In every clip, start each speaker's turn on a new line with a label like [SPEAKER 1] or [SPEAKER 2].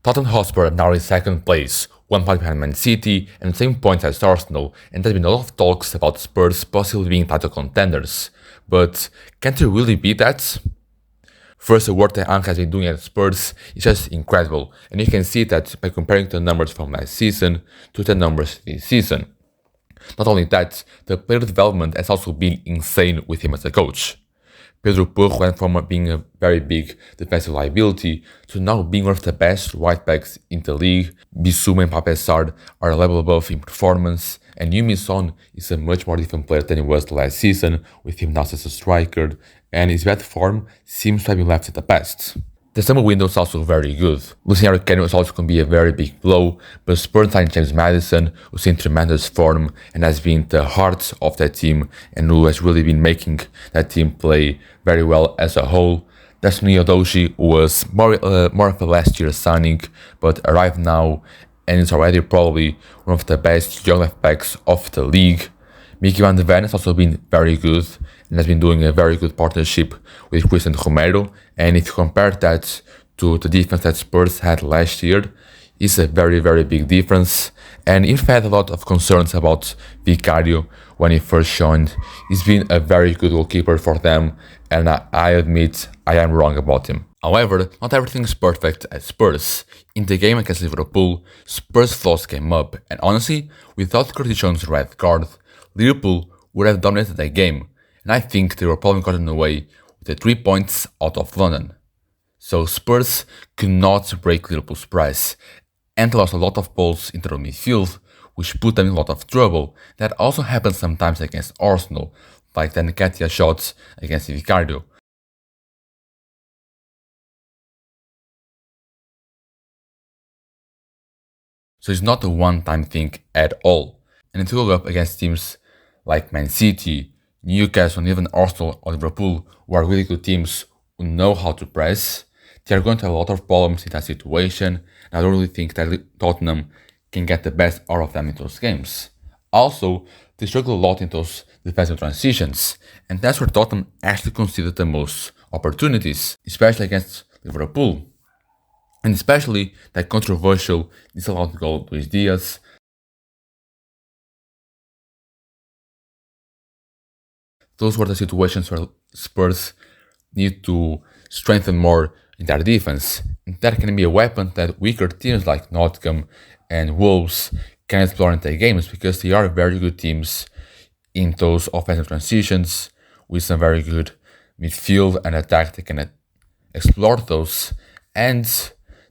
[SPEAKER 1] Tottenham Hotspur are now in second place, 1 point behind Man City and the same points as Arsenal, and there's been a lot of talks about Spurs possibly being title contenders. But can they really be that? First, the work that Ange has been doing at Spurs is just incredible, and you can see that by comparing the numbers from last season to the numbers this season. Not only that, the player development has also been insane with him as a coach. Pedro Porro went from being a very big defensive liability to now being one of the best right backs in the league. Bissouma and Pape Sarr are a level above in performance, and Heung-min Son is a much more different player than he was last season, with him now as a striker, and his bad form seems to have been left in the past. The summer window is also very good. Losing Harry Kane was also going to be a very big blow, but Spurs signed James Maddison, who's in tremendous form and has been the heart of that team and who has really been making that team play very well as a whole. Destiny Odoji was more of a last year signing, but arrived now and is already probably one of the best young left backs of the league. Mickey Van de Ven has also been very good and has been doing a very good partnership with Christian Romero. And if you compare that to the defense that Spurs had last year, it's a very, very big difference. And if I had a lot of concerns about Vicario when he first joined, he's been a very good goalkeeper for them, and I admit I am wrong about him. However, not everything is perfect at Spurs. In the game against Liverpool, Spurs' flaws came up, and honestly, without Curtis Jones' red card, Liverpool would have dominated that game, and I think they were probably gotten away with the 3 points out of London. So Spurs could not break Liverpool's press, and they lost a lot of balls into the midfield, which put them in a lot of trouble. That also happens sometimes against Arsenal, like the Nketiah shots against Vicario. So it's not a one-time thing at all. And to go up against teams like Man City, Newcastle, and even Arsenal or Liverpool, who are really good teams who know how to press, they are going to have a lot of problems in that situation, and I don't really think that Tottenham can get the best out of them in those games. Also, they struggle a lot in those defensive transitions, and that's where Tottenham actually conceded the most opportunities, especially against Liverpool. And especially that controversial disallowed goal to Luis Diaz. Those were the situations where Spurs need to strengthen more in their defense. And that can be a weapon that weaker teams like Nottingham and Wolves can explore in their games, because they are very good teams in those offensive transitions with some very good midfield and attack. They can explore those, and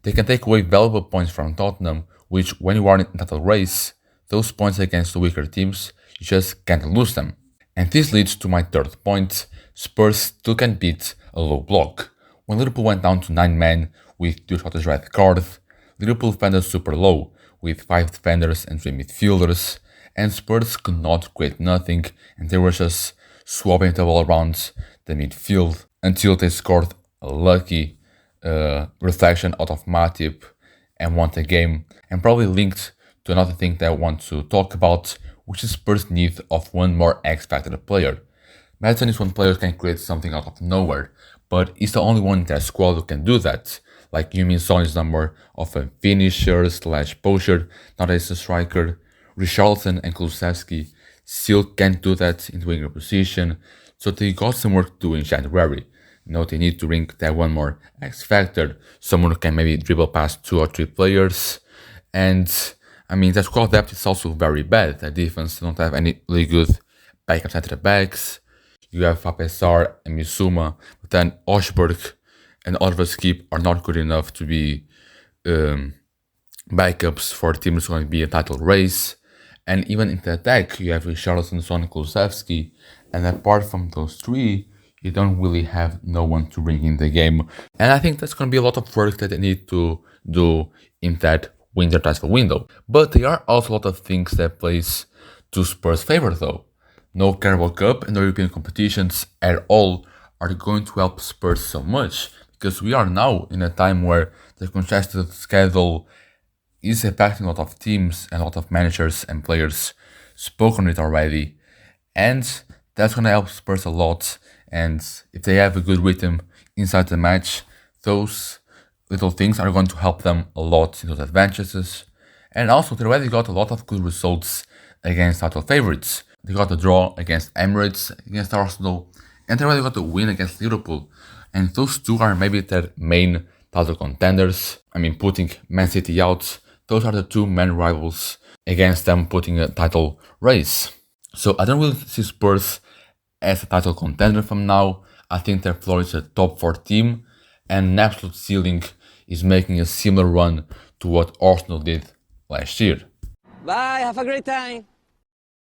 [SPEAKER 1] they can take away valuable points from Tottenham, which when you are in that race, those points against the weaker teams, you just can't lose them. And this leads to my third point: Spurs still can beat a low block. When Liverpool went down to 9 men with 2 shots red card, Liverpool defended super low with 5 defenders and 3 midfielders, and Spurs could not create nothing, and they were just swapping the ball around the midfield until they scored a lucky reflection out of Matip and won the game. And probably linked to another thing that I want to talk about, which is Spurs' need of one more X-Factor player. Madison is one player who can create something out of nowhere, but he's the only one in their squad who can do that. Like Heung-min Son is more of a finisher / poacher, not as a striker. Richarlison and Kulusevski still can't do that in the winger position, so they got some work to do in January. They need to bring that one more X-Factor, someone who can maybe dribble past 2 or 3 players. And that squad depth is also very bad. The defense don't have any really good backup center backs. You have Pape Sarr and Bissouma, but then Osberg and Oliver Skip are not good enough to be backups for teams who are going to be a title race. And even in the attack, you have Richarlison, Son, and Kulusevski, and apart from those 3, you don't really have no one to bring in the game. And I think that's going to be a lot of work that they need to do in that winter transfer window. But there are also a lot of things that plays to Spurs' favor though. No Carabao Cup and no European competitions at all are going to help Spurs so much, because we are now in a time where the congested schedule is impacting a lot of teams and a lot of managers and players spoke on it already, and that's going to help Spurs a lot. And if they have a good rhythm inside the match, those little things are going to help them a lot in those advantages. And also, they already got a lot of good results against title favorites. They got a draw against Emirates, against Arsenal, and they already got a win against Liverpool. And those two are maybe their main title contenders. I mean, putting Man City out, those are the two main rivals against them putting a title race. So I don't really see Spurs as a title contender from now. I think their floor is a top 4 team, and an absolute ceiling is making a similar run to what Arsenal did last year.
[SPEAKER 2] Bye, have a great time.